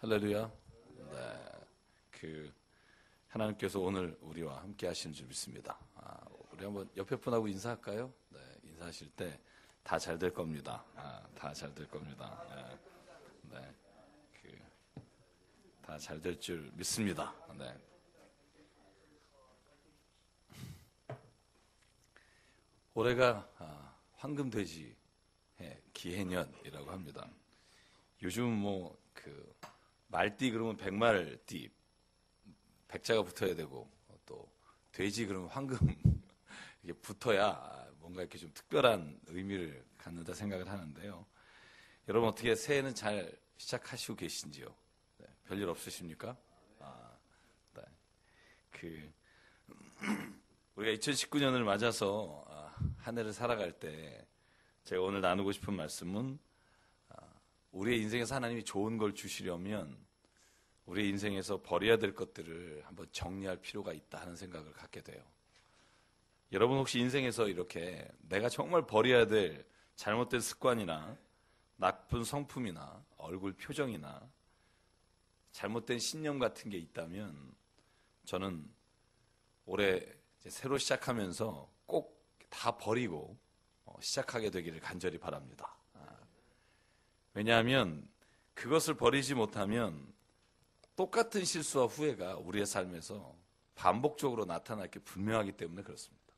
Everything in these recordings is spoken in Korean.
할렐루야. 네, 하나님께서 오늘 우리와 함께 하시는 줄 믿습니다. 우리 한번 옆에 분하고 인사할까요? 네, 인사하실 때 다 잘 될 겁니다. 다 잘 될 겁니다. 네, 다 잘 될 줄 믿습니다. 네. 올해가 황금돼지 기해년이라고 합니다. 요즘 말띠 그러면 백말띠, 백자가 붙어야 되고, 또 돼지 그러면 황금 이게 붙어야 뭔가 이렇게 좀 특별한 의미를 갖는다 생각을 하는데요. 여러분 어떻게 새해는 잘 시작하시고 계신지요? 네, 별일 없으십니까? 네. 우리가 2019년을 맞아서 한 해를 살아갈 때 제가 오늘 나누고 싶은 말씀은 우리의 인생에서 하나님이 좋은 걸 주시려면 우리의 인생에서 버려야 될 것들을 한번 정리할 필요가 있다 하는 생각을 갖게 돼요. 여러분 혹시 인생에서 이렇게 내가 정말 버려야 될 잘못된 습관이나 나쁜 성품이나 얼굴 표정이나 잘못된 신념 같은 게 있다면 저는 올해 새로 시작하면서 꼭 다 버리고 시작하게 되기를 간절히 바랍니다. 왜냐하면 그것을 버리지 못하면 똑같은 실수와 후회가 우리의 삶에서 반복적으로 나타날 게 분명하기 때문에 그렇습니다.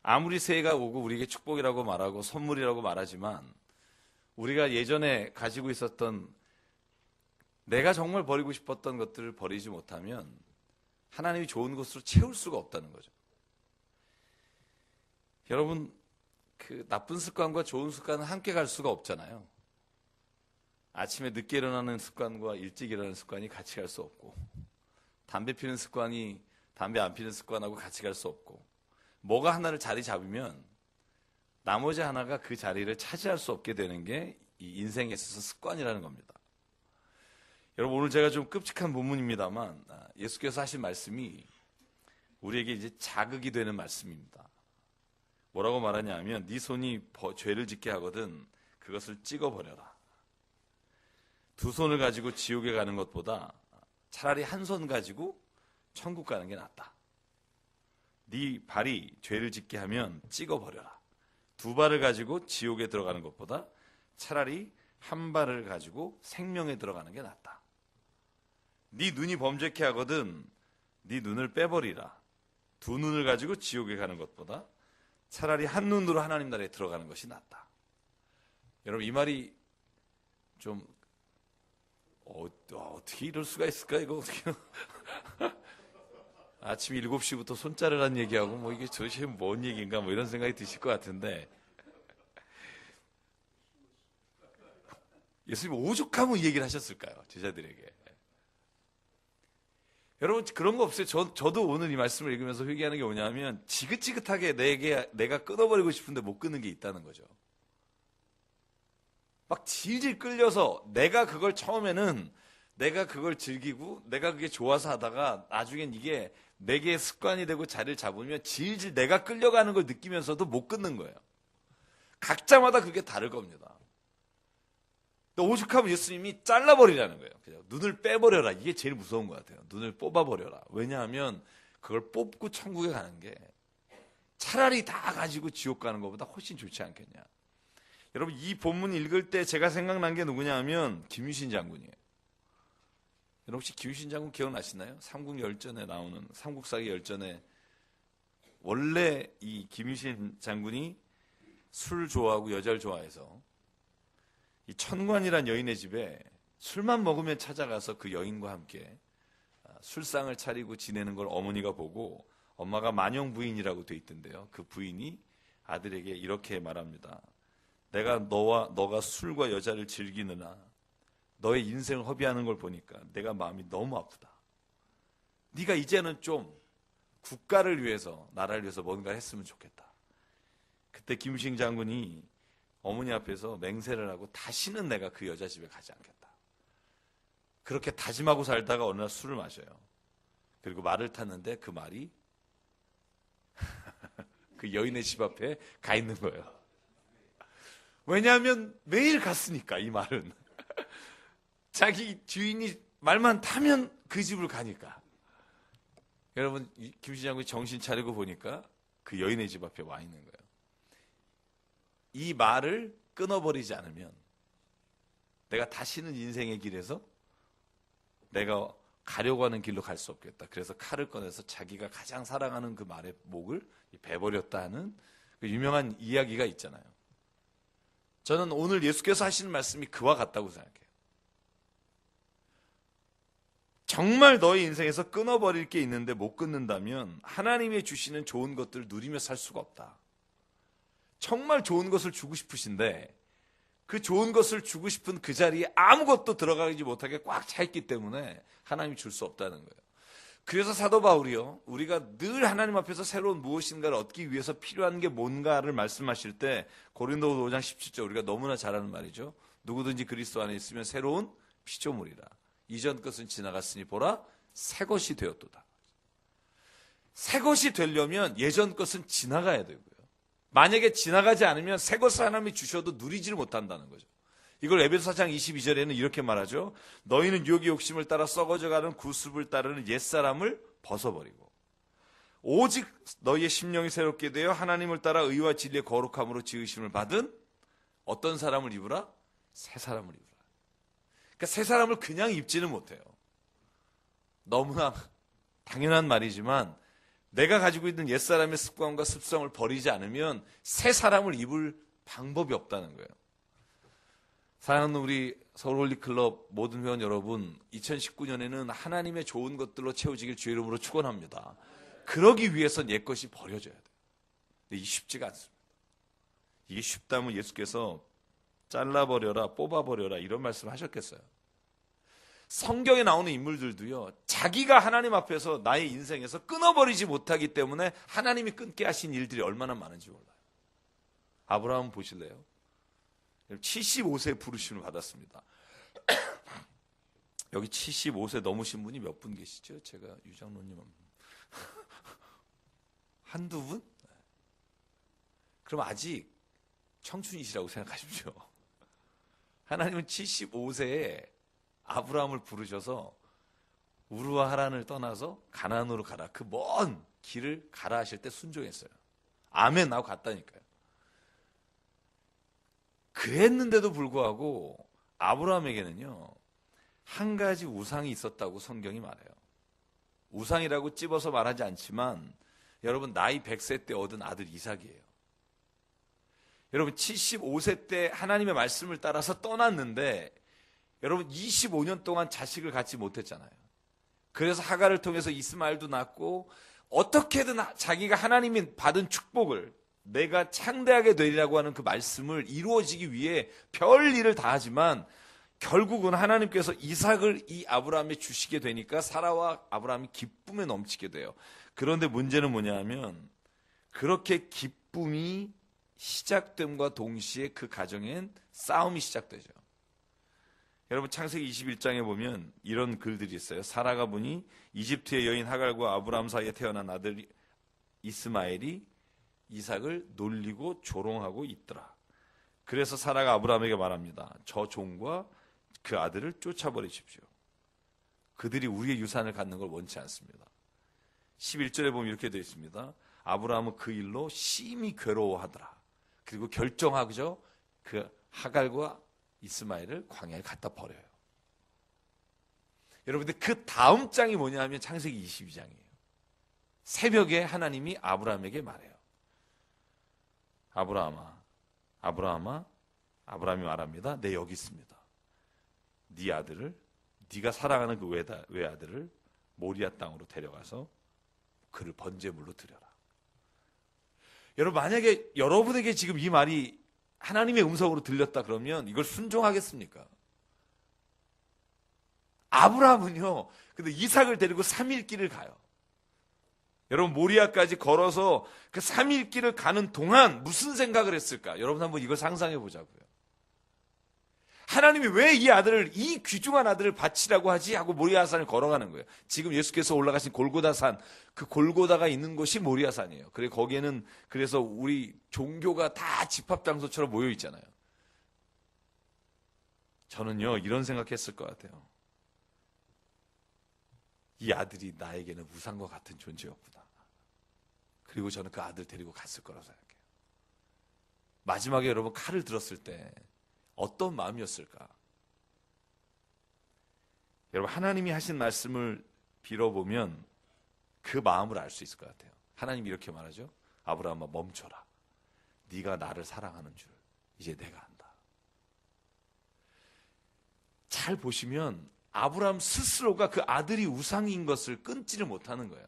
아무리 새해가 오고 우리에게 축복이라고 말하고 선물이라고 말하지만 우리가 예전에 가지고 있었던 내가 정말 버리고 싶었던 것들을 버리지 못하면 하나님이 좋은 것으로 채울 수가 없다는 거죠. 여러분 나쁜 습관과 좋은 습관은 함께 갈 수가 없잖아요. 아침에 늦게 일어나는 습관과 일찍 일어나는 습관이 같이 갈 수 없고, 담배 피는 습관이 담배 안 피는 습관하고 같이 갈 수 없고, 뭐가 하나를 자리 잡으면 나머지 하나가 그 자리를 차지할 수 없게 되는 게 이 인생에 있어서 습관이라는 겁니다. 여러분 오늘 제가 좀 끔찍한 본문입니다만 예수께서 하신 말씀이 우리에게 이제 자극이 되는 말씀입니다. 뭐라고 말하냐면 네 손이 죄를 짓게 하거든 그것을 찍어버려라. 두 손을 가지고 지옥에 가는 것보다 차라리 한 손 가지고 천국 가는 게 낫다. 네 발이 죄를 짓게 하면 찍어버려라. 두 발을 가지고 지옥에 들어가는 것보다 차라리 한 발을 가지고 생명에 들어가는 게 낫다. 네 눈이 범죄케 하거든 네 눈을 빼버리라. 두 눈을 가지고 지옥에 가는 것보다 차라리 한 눈으로 하나님 나라에 들어가는 것이 낫다. 여러분 이 말이 좀 어떻게 이럴 수가 있을까? 이거 어떻게 아침 7시부터 손자르라는 얘기하고 이게 도대체 뭔 얘기인가 이런 생각이 드실 것 같은데 예수님 오죽하면 이 얘기를 하셨을까요? 제자들에게. 여러분 그런 거 없어요? 저도 오늘 이 말씀을 읽으면서 회개하는 게 뭐냐면 지긋지긋하게 내가 끊어버리고 싶은데 못 끊는 게 있다는 거죠. 막 질질 끌려서 내가 그걸 처음에는 내가 그걸 즐기고 내가 그게 좋아서 하다가 나중엔 이게 내게 습관이 되고 자리를 잡으면 질질 내가 끌려가는 걸 느끼면서도 못 끊는 거예요. 각자마다 그게 다를 겁니다. 오죽하면 예수님이 잘라버리라는 거예요. 그냥 눈을 빼버려라. 이게 제일 무서운 것 같아요. 눈을 뽑아버려라. 왜냐하면 그걸 뽑고 천국에 가는 게 차라리 다 가지고 지옥 가는 것보다 훨씬 좋지 않겠냐. 여러분 이 본문 읽을 때 제가 생각난 게 누구냐 하면 김유신 장군이에요. 여러분 혹시 김유신 장군 기억나시나요? 삼국열전에 나오는 삼국사기 열전에 원래 이 김유신 장군이 술 좋아하고 여자를 좋아해서 이 천관이란 여인의 집에 술만 먹으면 찾아가서 그 여인과 함께 술상을 차리고 지내는 걸 어머니가 보고 엄마가 만용 부인이라고 돼 있던데요. 그 부인이 아들에게 이렇게 말합니다. 내가 너가 술과 여자를 즐기느라 너의 인생을 허비하는 걸 보니까 내가 마음이 너무 아프다. 네가 이제는 좀 국가를 위해서 나라를 위해서 뭔가 했으면 좋겠다. 그때 김유신 장군이 어머니 앞에서 맹세를 하고 다시는 내가 그 여자 집에 가지 않겠다. 그렇게 다짐하고 살다가 어느 날 술을 마셔요. 그리고 말을 탔는데 그 말이 그 여인의 집 앞에 가 있는 거예요. 왜냐하면 매일 갔으니까 이 말은 자기 주인이 말만 타면 그 집을 가니까. 여러분, 김씨 장군이 정신 차리고 보니까 그 여인의 집 앞에 와 있는 거예요. 이 말을 끊어버리지 않으면 내가 다시는 인생의 길에서 내가 가려고 하는 길로 갈 수 없겠다. 그래서 칼을 꺼내서 자기가 가장 사랑하는 그 말의 목을 베버렸다 하는 그 유명한 이야기가 있잖아요. 저는 오늘 예수께서 하시는 말씀이 그와 같다고 생각해요. 정말 너의 인생에서 끊어버릴 게 있는데 못 끊는다면 하나님이 주시는 좋은 것들을 누리며 살 수가 없다. 정말 좋은 것을 주고 싶으신데 그 좋은 것을 주고 싶은 그 자리에 아무것도 들어가지 못하게 꽉 차 있기 때문에 하나님이 줄 수 없다는 거예요. 그래서 사도 바울이요, 우리가 늘 하나님 앞에서 새로운 무엇인가를 얻기 위해서 필요한 게 뭔가를 말씀하실 때 고린도서 5장 17절 우리가 너무나 잘 아는 말이죠. 누구든지 그리스도 안에 있으면 새로운 피조물이라. 이전 것은 지나갔으니 보라 새 것이 되었도다. 새 것이 되려면 예전 것은 지나가야 되고요. 만약에 지나가지 않으면 새 것을 하나님이 주셔도 누리지를 못한다는 거죠. 이걸 에베소 4장 22절에는 이렇게 말하죠. 너희는 유혹의 욕심을 따라 썩어져가는 구습을 따르는 옛사람을 벗어버리고 오직 너희의 심령이 새롭게 되어 하나님을 따라 의와 진리의 거룩함으로 지으심을 받은 어떤 사람을 입으라? 새 사람을 입으라. 그러니까 새 사람을 그냥 입지는 못해요. 너무나 당연한 말이지만 내가 가지고 있는 옛사람의 습관과 습성을 버리지 않으면 새 사람을 입을 방법이 없다는 거예요. 사랑하는 우리 서울홀리클럽 모든 회원 여러분, 2019년에는 하나님의 좋은 것들로 채워지길 주의 이름으로 축원합니다. 그러기 위해선 옛것이 버려져야 돼요. 근데 이 쉽지가 않습니다. 이게 쉽다면 예수께서 잘라버려라, 뽑아버려라 이런 말씀을 하셨겠어요? 성경에 나오는 인물들도요, 자기가 하나님 앞에서 나의 인생에서 끊어버리지 못하기 때문에 하나님이 끊게 하신 일들이 얼마나 많은지 몰라요. 아브라함 보실래요? 75세 부르심을 받았습니다. 여기 75세 넘으신 분이 몇 분 계시죠? 제가 유장로님 한두 분? 그럼 아직 청춘이시라고 생각하십시오. 하나님은 75세에 아브라함을 부르셔서 우르와 하란을 떠나서 가나안으로 가라. 그 먼 길을 가라 하실 때 순종했어요. 아멘 하고 갔다니까요. 그랬는데도 불구하고 아브라함에게는요, 한 가지 우상이 있었다고 성경이 말해요. 우상이라고 찝어서 말하지 않지만 여러분 나이 100세 때 얻은 아들 이삭이에요. 여러분 75세 때 하나님의 말씀을 따라서 떠났는데 여러분 25년 동안 자식을 갖지 못했잖아요. 그래서 하갈을 통해서 이스마엘도 낳고 어떻게든 자기가 하나님이 받은 축복을 내가 창대하게 되리라고 하는 그 말씀을 이루어지기 위해 별 일을 다 하지만 결국은 하나님께서 이삭을 이 아브라함에 주시게 되니까 사라와 아브라함이 기쁨에 넘치게 돼요. 그런데 문제는 뭐냐 하면 그렇게 기쁨이 시작됨과 동시에 그 가정엔 싸움이 시작되죠. 여러분 창세기 21장에 보면 이런 글들이 있어요. 사라가 보니 이집트의 여인 하갈과 아브라함 사이에 태어난 아들 이스마엘이 이삭을 놀리고 조롱하고 있더라. 그래서 사라가 아브라함에게 말합니다. 저 종과 그 아들을 쫓아버리십시오. 그들이 우리의 유산을 갖는 걸 원치 않습니다. 11절에 보면 이렇게 되어 있습니다. 아브라함은 그 일로 심히 괴로워하더라. 그리고 결정하죠. 그 하갈과 이스마엘을 광야에 갖다 버려요. 여러분들 그 다음 장이 뭐냐 하면 창세기 22장이에요. 새벽에 하나님이 아브라함에게 말해요. 아브라함아, 아브라함아, 아브라함이 말합니다. 내 여기 있습니다. 네 아들을, 네가 사랑하는 그 외아들을 모리아 땅으로 데려가서 그를 번제물로 드려라. 여러분 만약에 여러분에게 지금 이 말이 하나님의 음성으로 들렸다 그러면 이걸 순종하겠습니까? 아브라함은요, 근데 이삭을 데리고 3일 길을 가요. 여러분 모리아까지 걸어서 그 3일 길을 가는 동안 무슨 생각을 했을까? 여러분 한번 이걸 상상해 보자고요. 하나님이 왜 이 아들을, 이 귀중한 아들을 바치라고 하지? 하고 모리아산을 걸어가는 거예요. 지금 예수께서 올라가신 골고다산, 그 골고다가 있는 곳이 모리아산이에요. 그래 거기에는 그래서 우리 종교가 다 집합 장소처럼 모여 있잖아요. 저는요 이런 생각했을 것 같아요. 이 아들이 나에게는 우상과 같은 존재였구나. 그리고 저는 그 아들 데리고 갔을 거라고 생각해요. 마지막에 여러분 칼을 들었을 때 어떤 마음이었을까? 여러분 하나님이 하신 말씀을 빌어보면 그 마음을 알 수 있을 것 같아요. 하나님이 이렇게 말하죠. 아브라함아 멈춰라. 네가 나를 사랑하는 줄 이제 내가 안다. 잘 보시면 아브라함 스스로가 그 아들이 우상인 것을 끊지를 못하는 거예요.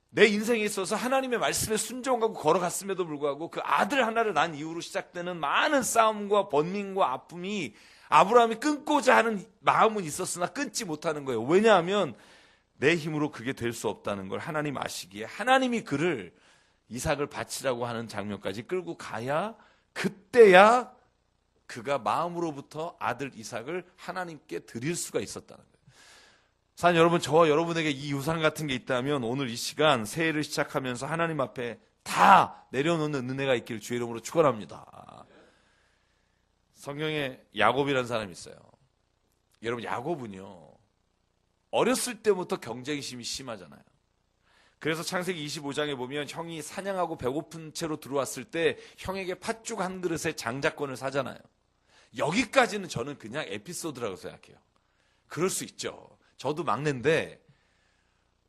내 인생에 있어서 하나님의 말씀에 순종하고 걸어갔음에도 불구하고 그 아들 하나를 낳은 이후로 시작되는 많은 싸움과 번민과 아픔이 아브라함이 끊고자 하는 마음은 있었으나 끊지 못하는 거예요. 왜냐하면 내 힘으로 그게 될 수 없다는 걸 하나님 아시기에 하나님이 그를 이삭을 바치라고 하는 장면까지 끌고 가야 그때야 그가 마음으로부터 아들 이삭을 하나님께 드릴 수가 있었다는 거예요. 사실 여러분, 저와 여러분에게 이 우상 같은 게 있다면 오늘 이 시간 새해를 시작하면서 하나님 앞에 다 내려놓는 은혜가 있기를 주의 이름으로 축원합니다. 성경에 야곱이라는 사람이 있어요. 여러분 야곱은요 어렸을 때부터 경쟁심이 심하잖아요. 그래서 창세기 25장에 보면 형이 사냥하고 배고픈 채로 들어왔을 때 형에게 팥죽 한 그릇에 장자권을 사잖아요. 여기까지는 저는 그냥 에피소드라고 생각해요. 그럴 수 있죠. 저도 막내인데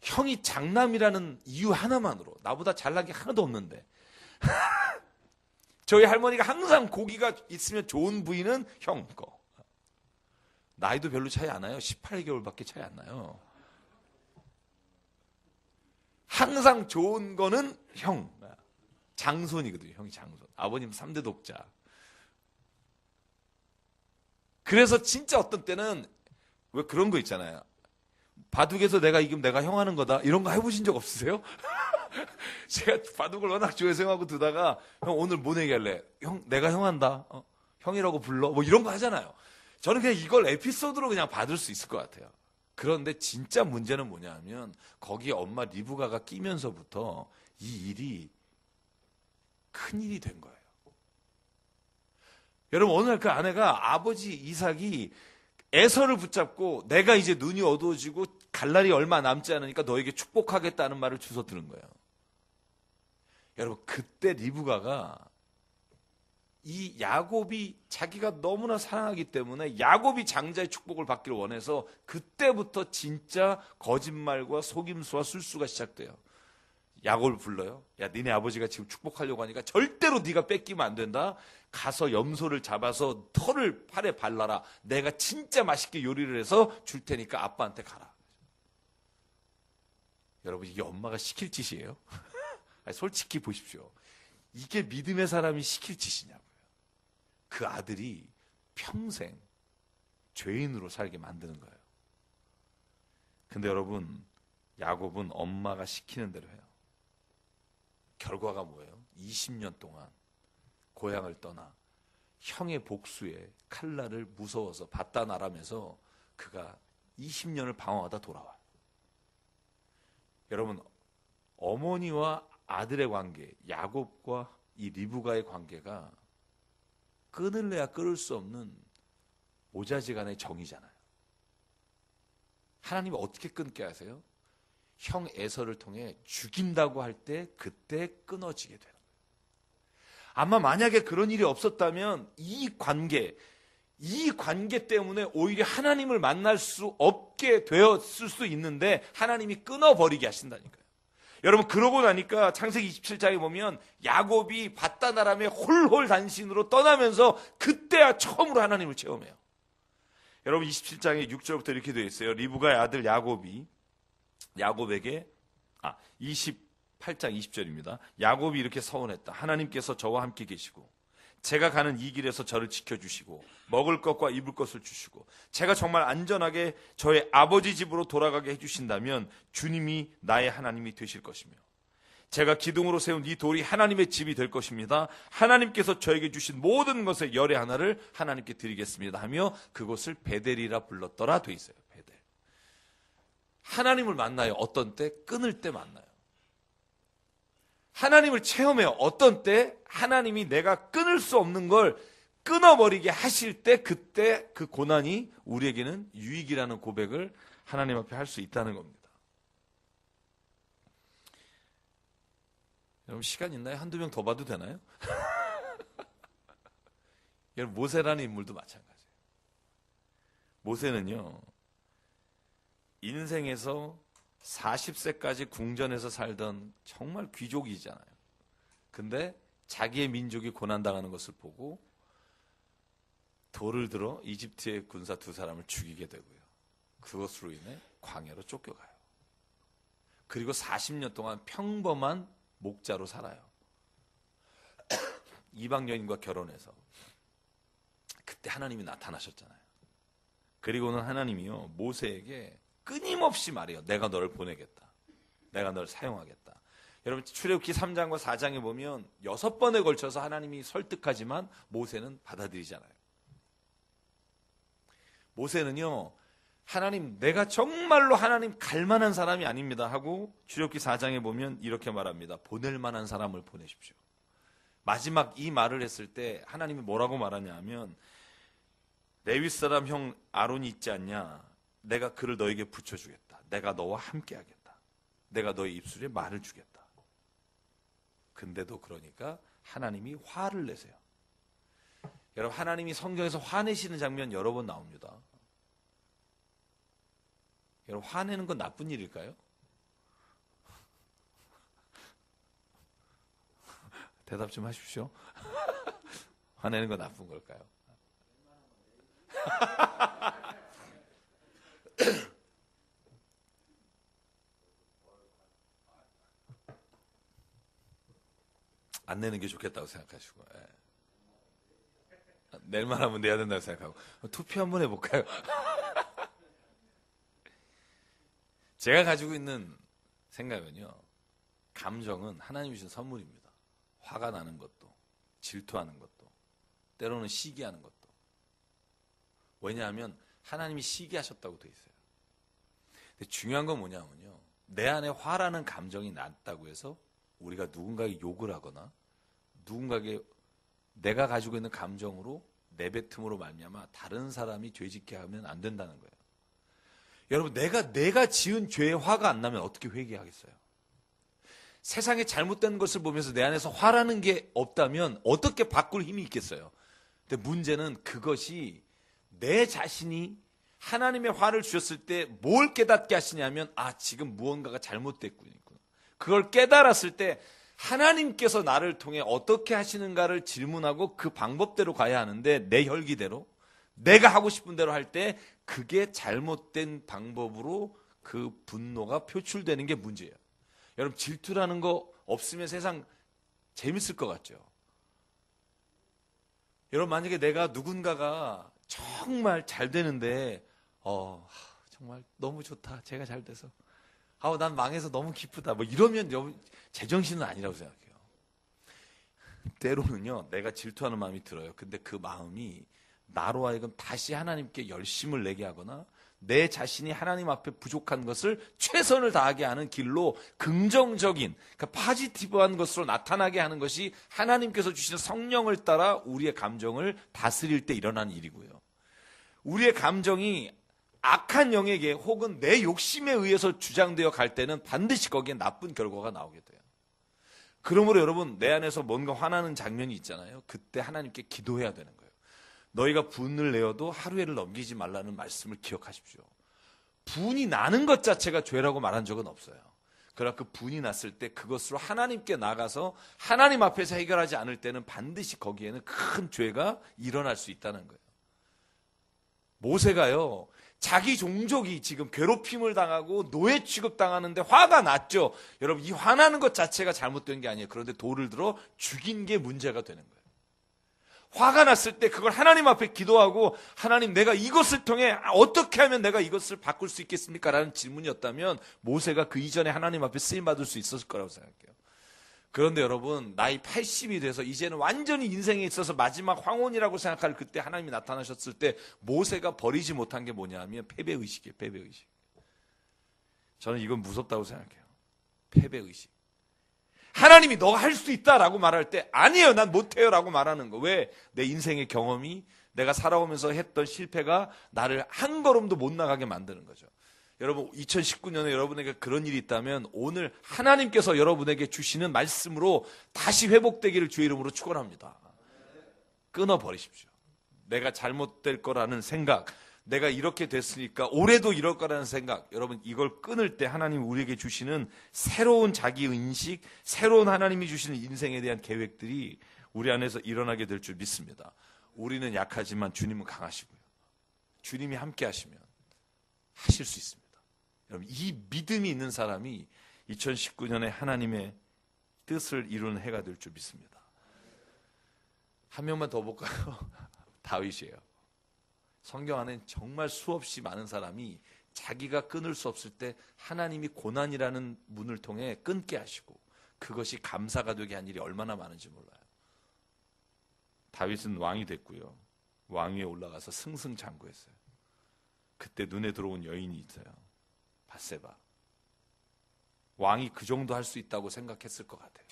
형이 장남이라는 이유 하나만으로 나보다 잘난 게 하나도 없는데 저희 할머니가 항상 고기가 있으면 좋은 부위는 형 거. 나이도 별로 차이 안 나요. 18개월밖에 차이 안 나요. 항상 좋은 거는 형. 장손이거든요. 형이 장손. 아버님 3대 독자. 그래서 진짜 어떤 때는 왜 그런 거 있잖아요. 바둑에서 내가 이기면 내가 형 하는 거다. 이런 거 해보신 적 없으세요? 제가 바둑을 워낙 좋아해서 형하고 두다가 형 오늘 뭐 내기할래? 형 내가 형 한다. 형이라고 불러. 뭐 이런 거 하잖아요. 저는 그냥 이걸 에피소드로 그냥 받을 수 있을 것 같아요. 그런데 진짜 문제는 뭐냐 하면 거기에 엄마 리브가가 끼면서부터 이 일이 큰일이 된 거예요. 여러분 어느 날 그 아내가 아버지 이삭이 에서를 붙잡고 내가 이제 눈이 어두워지고 갈 날이 얼마 남지 않으니까 너에게 축복하겠다는 말을 주워 들은 거예요. 여러분 그때 리브가가 이 야곱이 자기가 너무나 사랑하기 때문에 야곱이 장자의 축복을 받기를 원해서 그때부터 진짜 거짓말과 속임수와 술수가 시작돼요. 야곱을 불러요. 야 니네 아버지가 지금 축복하려고 하니까 절대로 네가 뺏기면 안 된다. 가서 염소를 잡아서 털을 팔에 발라라. 내가 진짜 맛있게 요리를 해서 줄 테니까 아빠한테 가라. 여러분 이게 엄마가 시킬 짓이에요? 아니, 솔직히 보십시오. 이게 믿음의 사람이 시킬 짓이냐고요. 그 아들이 평생 죄인으로 살게 만드는 거예요. 근데 여러분 야곱은 엄마가 시키는 대로 해요. 결과가 뭐예요? 20년 동안 고향을 떠나 형의 복수에 칼날을 무서워서 받다 나라면서 그가 20년을 방황하다 돌아와요. 여러분 어머니와 아들의 관계, 야곱과 이 리브가의 관계가 끊을래야 끊을 수 없는 오자지간의 정이잖아요. 하나님이 어떻게 끊게 하세요? 형 에서를 통해 죽인다고 할 때 그때 끊어지게 되는 거예요. 아마 만약에 그런 일이 없었다면 이 관계 때문에 오히려 하나님을 만날 수 없게 되었을 수 있는데 하나님이 끊어버리게 하신다니까요. 여러분 그러고 나니까 창세기 27장에 보면 야곱이 밧다나람에 홀홀 단신으로 떠나면서 그때야 처음으로 하나님을 체험해요. 여러분 27장에 6절부터 이렇게 되어 있어요. 리브가의 아들 야곱이 야곱에게 28장 20절입니다. 야곱이 이렇게 서원했다. 하나님께서 저와 함께 계시고 제가 가는 이 길에서 저를 지켜주시고 먹을 것과 입을 것을 주시고 제가 정말 안전하게 저의 아버지 집으로 돌아가게 해주신다면 주님이 나의 하나님이 되실 것이며 제가 기둥으로 세운 이 돌이 하나님의 집이 될 것입니다. 하나님께서 저에게 주신 모든 것의 열의 하나를 하나님께 드리겠습니다 하며 그것을 베델이라 불렀더라 돼 있어요. 베델. 하나님을 만나요. 어떤 때? 끊을 때 만나요. 하나님을 체험해요. 어떤 때? 하나님이 내가 끊을 수 없는 걸 끊어버리게 하실 때 그때 그 고난이 우리에게는 유익이라는 고백을 하나님 앞에 할 수 있다는 겁니다. 여러분 시간 있나요? 한두 명 더 봐도 되나요? 여러분 모세라는 인물도 마찬가지예요. 모세는요 인생에서 40세까지 궁전에서 살던 정말 귀족이잖아요. 근데 자기의 민족이 고난당하는 것을 보고 돌을 들어 이집트의 군사 2사람을 죽이게 되고요. 그것으로 인해 광야로 쫓겨가요. 그리고 40년 동안 평범한 목자로 살아요. 이방 여인과 결혼해서. 그때 하나님이 나타나셨잖아요. 그리고는 하나님이요 모세에게 끊임없이 말해요. 내가 너를 보내겠다. 내가 너를 사용하겠다. 여러분 출애굽기 3장과 4장에 보면 6번에 걸쳐서 하나님이 설득하지만 모세는 받아들이잖아요. 모세는요 하나님 내가 정말로 하나님 갈만한 사람이 아닙니다 하고 출애굽기 4장에 보면 이렇게 말합니다. 보낼 만한 사람을 보내십시오. 마지막 이 말을 했을 때 하나님이 뭐라고 말하냐 하면 레위 사람 형 아론이 있지 않냐. 내가 그를 너에게 붙여주겠다. 내가 너와 함께 하겠다. 내가 너의 입술에 말을 주겠다. 근데도 그러니까 하나님이 화를 내세요. 여러분 하나님이 성경에서 화내시는 장면 여러 번 나옵니다. 여러분 화내는 건 나쁜 일일까요? 대답 좀 하십시오. 화내는 건 나쁜 걸까요? 안 내는 게 좋겠다고 생각하시고 낼만 하면 내야 된다고 생각하고 투표 한번 해볼까요? 제가 가지고 있는 생각은요 감정은 하나님이 주신 선물입니다. 화가 나는 것도 질투하는 것도 때로는 시기하는 것도. 왜냐하면 하나님이 시기하셨다고 돼 있어요. 근데 중요한 건 뭐냐면요 내 안에 화라는 감정이 났다고 해서 우리가 누군가에게 욕을 하거나 누군가에게 내가 가지고 있는 감정으로 내뱉음으로 말미암아 다른 사람이 죄짓게 하면 안 된다는 거예요. 여러분 내가 지은 죄에 화가 안 나면 어떻게 회개하겠어요? 세상에 잘못된 것을 보면서 내 안에서 화라는 게 없다면 어떻게 바꿀 힘이 있겠어요? 근데 문제는 그것이 내 자신이 하나님의 화를 주셨을 때 뭘 깨닫게 하시냐면 지금 무언가가 잘못됐군요. 그걸 깨달았을 때 하나님께서 나를 통해 어떻게 하시는가를 질문하고 그 방법대로 가야 하는데 내 혈기대로 내가 하고 싶은 대로 할 때 그게 잘못된 방법으로 그 분노가 표출되는 게 문제예요. 여러분 질투라는 거 없으면 세상 재밌을 것 같죠? 여러분 만약에 내가 누군가가 정말 잘 되는데 정말 너무 좋다. 제가 잘 돼서 난 망해서 너무 기쁘다. 뭐 이러면 제정신은 아니라고 생각해요. 때로는요 내가 질투하는 마음이 들어요. 근데 그 마음이 나로 하여금 다시 하나님께 열심을 내게 하거나 내 자신이 하나님 앞에 부족한 것을 최선을 다하게 하는 길로 긍정적인 그러니까 파지티브한 것으로 나타나게 하는 것이 하나님께서 주시는 성령을 따라 우리의 감정을 다스릴 때 일어나는 일이고요. 우리의 감정이 악한 영에게 혹은 내 욕심에 의해서 주장되어 갈 때는 반드시 거기에 나쁜 결과가 나오게 돼요. 그러므로 여러분 내 안에서 뭔가 화나는 장면이 있잖아요. 그때 하나님께 기도해야 되는 거예요. 너희가 분을 내어도 하루에를 넘기지 말라는 말씀을 기억하십시오. 분이 나는 것 자체가 죄라고 말한 적은 없어요. 그러나 그 분이 났을 때 그것으로 하나님께 나가서 하나님 앞에서 해결하지 않을 때는 반드시 거기에는 큰 죄가 일어날 수 있다는 거예요. 모세가요 자기 종족이 지금 괴롭힘을 당하고 노예 취급당하는데 화가 났죠. 여러분 이 화나는 것 자체가 잘못된 게 아니에요. 그런데 돌을 들어 죽인 게 문제가 되는 거예요. 화가 났을 때 그걸 하나님 앞에 기도하고 하나님 내가 이것을 통해 어떻게 하면 내가 이것을 바꿀 수 있겠습니까? 라는 질문이었다면 모세가 그 이전에 하나님 앞에 쓰임받을 수 있었을 거라고 생각해요. 그런데 여러분 나이 80이 돼서 이제는 완전히 인생에 있어서 마지막 황혼이라고 생각할 그때 하나님이 나타나셨을 때 모세가 버리지 못한 게 뭐냐 하면 패배의식이에요. 패배의식. 저는 이건 무섭다고 생각해요. 패배의식. 하나님이 너가 할 수 있다라고 말할 때 아니에요, 난 못해요 라고 말하는 거. 왜? 내 인생의 경험이, 내가 살아오면서 했던 실패가 나를 한 걸음도 못 나가게 만드는 거죠. 여러분, 2019년에 여러분에게 그런 일이 있다면 오늘 하나님께서 여러분에게 주시는 말씀으로 다시 회복되기를 주의 이름으로 축원합니다. 끊어버리십시오. 내가 잘못될 거라는 생각, 내가 이렇게 됐으니까 올해도 이럴 거라는 생각, 여러분 이걸 끊을 때 하나님이 우리에게 주시는 새로운 자기인식, 새로운 하나님이 주시는 인생에 대한 계획들이 우리 안에서 일어나게 될 줄 믿습니다. 우리는 약하지만 주님은 강하시고요. 주님이 함께 하시면 하실 수 있습니다. 여러분, 이 믿음이 있는 사람이 2019년에 하나님의 뜻을 이루는 해가 될 줄 믿습니다. 한 명만 더 볼까요? 다윗이에요. 성경 안에 정말 수없이 많은 사람이 자기가 끊을 수 없을 때 하나님이 고난이라는 문을 통해 끊게 하시고 그것이 감사가 되게 한 일이 얼마나 많은지 몰라요. 다윗은 왕이 됐고요. 왕위에 올라가서 승승장구했어요. 그때 눈에 들어온 여인이 있어요. 밧세바. 왕이 그 정도 할 수 있다고 생각했을 것 같아요.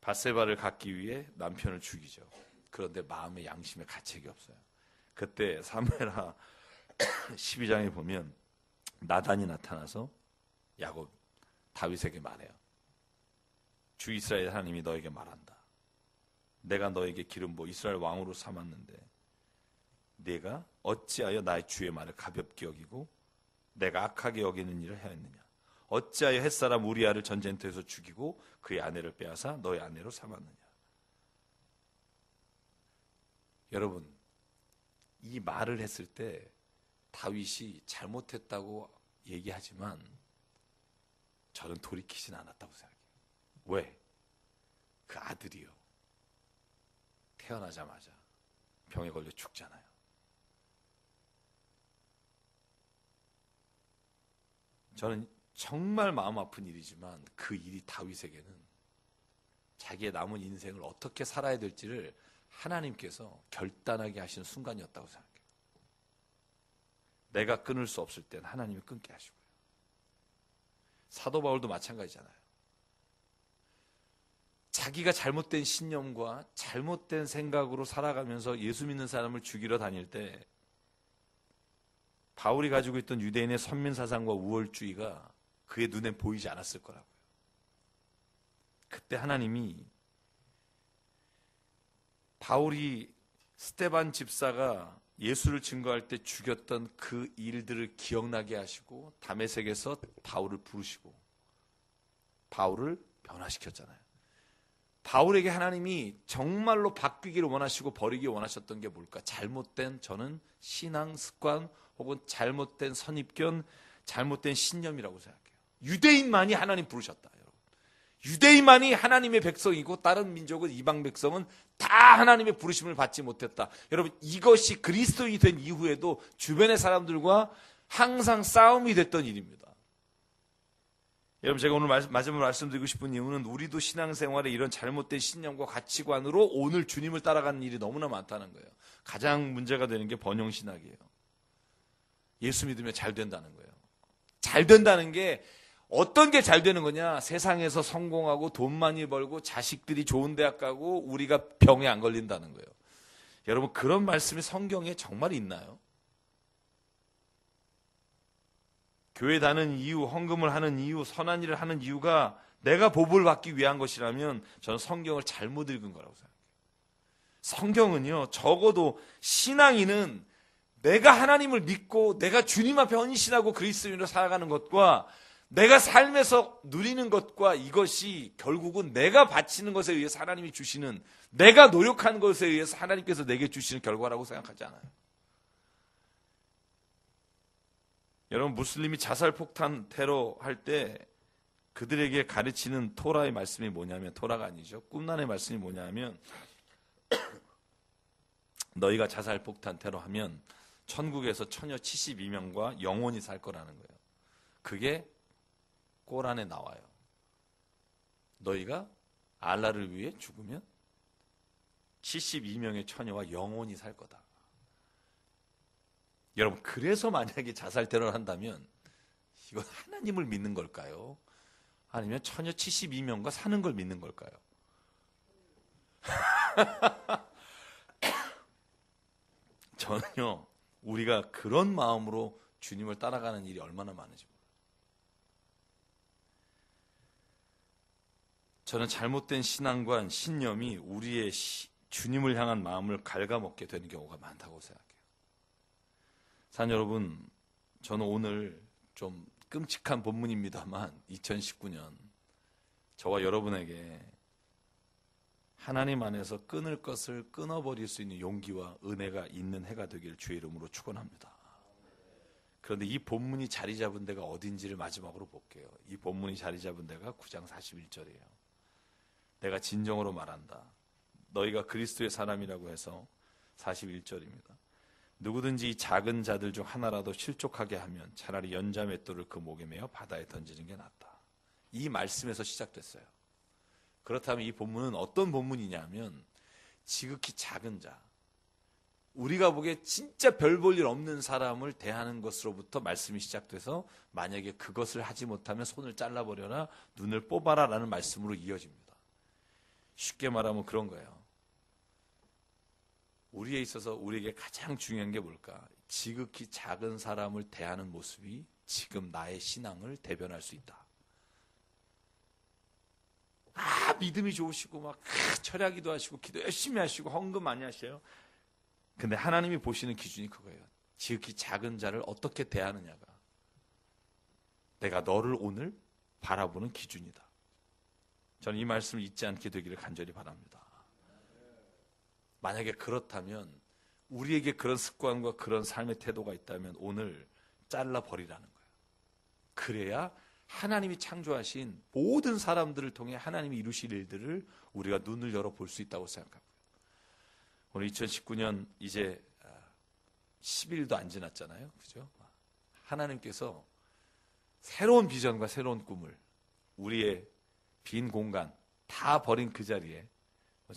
밧세바를 갖기 위해 남편을 죽이죠. 그런데 마음의 양심에 가책이 없어요. 그때 사무엘하 12장에 보면 나단이 나타나서 야곱 다윗에게 말해요. 주 이스라엘 하나님이 너에게 말한다. 내가 너에게 기름 부어 이스라엘 왕으로 삼았는데 네가 어찌하여 나의 주의 말을 가볍게 여기고 내가 악하게 여기는 일을 하였느냐. 어찌하여 햇사람 우리아를 전쟁터에서 죽이고 그의 아내를 빼앗아 너의 아내로 삼았느냐. 여러분, 이 말을 했을 때 다윗이 잘못했다고 얘기하지만 저는 돌이키진 않았다고 생각해요. 왜? 그 아들이요, 태어나자마자 병에 걸려 죽잖아요. 저는 정말 마음 아픈 일이지만 그 일이 다윗에게는 자기의 남은 인생을 어떻게 살아야 될지를 하나님께서 결단하게 하신 순간이었다고 생각해요. 내가 끊을 수 없을 땐 하나님이 끊게 하시고요. 사도 바울도 마찬가지잖아요. 자기가 잘못된 신념과 잘못된 생각으로 살아가면서 예수 믿는 사람을 죽이러 다닐 때 바울이 가지고 있던 유대인의 선민사상과 우월주의가 그의 눈에 보이지 않았을 거라고요. 그때 하나님이 바울이 스데반 집사가 예수를 증거할 때 죽였던 그 일들을 기억나게 하시고 다메섹에서 바울을 부르시고 바울을 변화시켰잖아요. 바울에게 하나님이 정말로 바뀌기를 원하시고 버리기 원하셨던 게 뭘까? 잘못된 저는 신앙 습관 혹은 잘못된 선입견, 잘못된 신념이라고 생각해요. 유대인만이 하나님 부르셨다. 여러분. 유대인만이 하나님의 백성이고 다른 민족은 이방 백성은 다 하나님의 부르심을 받지 못했다. 여러분, 이것이 그리스도인이 된 이후에도 주변의 사람들과 항상 싸움이 됐던 일입니다. 여러분, 제가 오늘 마지막으로 말씀드리고 싶은 이유는 우리도 신앙생활에 이런 잘못된 신념과 가치관으로 오늘 주님을 따라가는 일이 너무나 많다는 거예요. 가장 문제가 되는 게 번영신학이에요. 예수 믿으면 잘 된다는 거예요. 잘 된다는 게 어떤 게 잘 되는 거냐? 세상에서 성공하고 돈 많이 벌고 자식들이 좋은 대학 가고 우리가 병에 안 걸린다는 거예요. 여러분, 그런 말씀이 성경에 정말 있나요? 교회 다니는 이유, 헌금을 하는 이유, 선한 일을 하는 이유가 내가 복을 받기 위한 것이라면 저는 성경을 잘못 읽은 거라고 생각해요. 성경은요, 적어도 신앙인은 내가 하나님을 믿고 내가 주님 앞에 헌신하고 그리스도인으로 살아가는 것과 내가 삶에서 누리는 것과 이것이 결국은 내가 바치는 것에 의해서 하나님이 주시는, 내가 노력하는 것에 의해서 하나님께서 내게 주시는 결과라고 생각하지 않아요. 여러분, 무슬림이 자살 폭탄 테러 할 때 그들에게 가르치는 토라의 말씀이 뭐냐면, 토라가 아니죠, 꿈난의 말씀이 뭐냐면 너희가 자살 폭탄 테러하면 천국에서 처녀 72명과 영원히 살 거라는 거예요. 그게 꼬란에 나와요. 너희가 알라를 위해 죽으면 72명의 처녀와 영원히 살 거다. 여러분, 그래서 만약에 자살 테러를 한다면 이건 하나님을 믿는 걸까요? 아니면 처녀 72명과 사는 걸 믿는 걸까요? 저는요, 우리가 그런 마음으로 주님을 따라가는 일이 얼마나 많은지 몰라요. 저는 잘못된 신앙관, 신념이 우리의 주님을 향한 마음을 갉아먹게 되는 경우가 많다고 생각해요. 사랑 여러분, 저는 오늘 좀 끔찍한 본문입니다만 2019년 저와 여러분에게 하나님 안에서 끊을 것을 끊어버릴 수 있는 용기와 은혜가 있는 해가 되기를 주의 이름으로 축원합니다. 그런데 이 본문이 자리 잡은 데가 어딘지를 마지막으로 볼게요. 이 본문이 자리 잡은 데가 9장 41절이에요. 내가 진정으로 말한다. 너희가 그리스도의 사람이라고 해서 41절입니다. 누구든지 이 작은 자들 중 하나라도 실족하게 하면 차라리 연자 맷돌을 그 목에 매어 바다에 던지는 게 낫다. 이 말씀에서 시작됐어요. 그렇다면 이 본문은 어떤 본문이냐면 지극히 작은 자, 우리가 보기에 진짜 별 볼 일 없는 사람을 대하는 것으로부터 말씀이 시작돼서 만약에 그것을 하지 못하면 손을 잘라버려라, 눈을 뽑아라 라는 말씀으로 이어집니다. 쉽게 말하면 그런 거예요. 우리에 있어서 우리에게 가장 중요한 게 뭘까? 지극히 작은 사람을 대하는 모습이 지금 나의 신앙을 대변할 수 있다. 믿음이 좋으시고 막 철야기도 하시고 기도 열심히 하시고 헌금 많이 하셔요. 근데 하나님이 보시는 기준이 그거예요. 지극히 작은 자를 어떻게 대하느냐가 내가 너를 오늘 바라보는 기준이다. 저는 이 말씀을 잊지 않게 되기를 간절히 바랍니다. 만약에 그렇다면 우리에게 그런 습관과 그런 삶의 태도가 있다면 오늘 잘라버리라는 거예요. 그래야 하나님이 창조하신 모든 사람들을 통해 하나님이 이루실 일들을 우리가 눈을 열어 볼 수 있다고 생각합니다. 오늘 2019년 이제 10일도 안 지났잖아요. 그죠? 하나님께서 새로운 비전과 새로운 꿈을 우리의 빈 공간 다 버린 그 자리에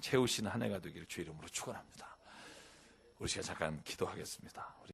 채우시는 한 해가 되기를 주의 이름으로 축원합니다. 우리 시간 잠깐 기도하겠습니다.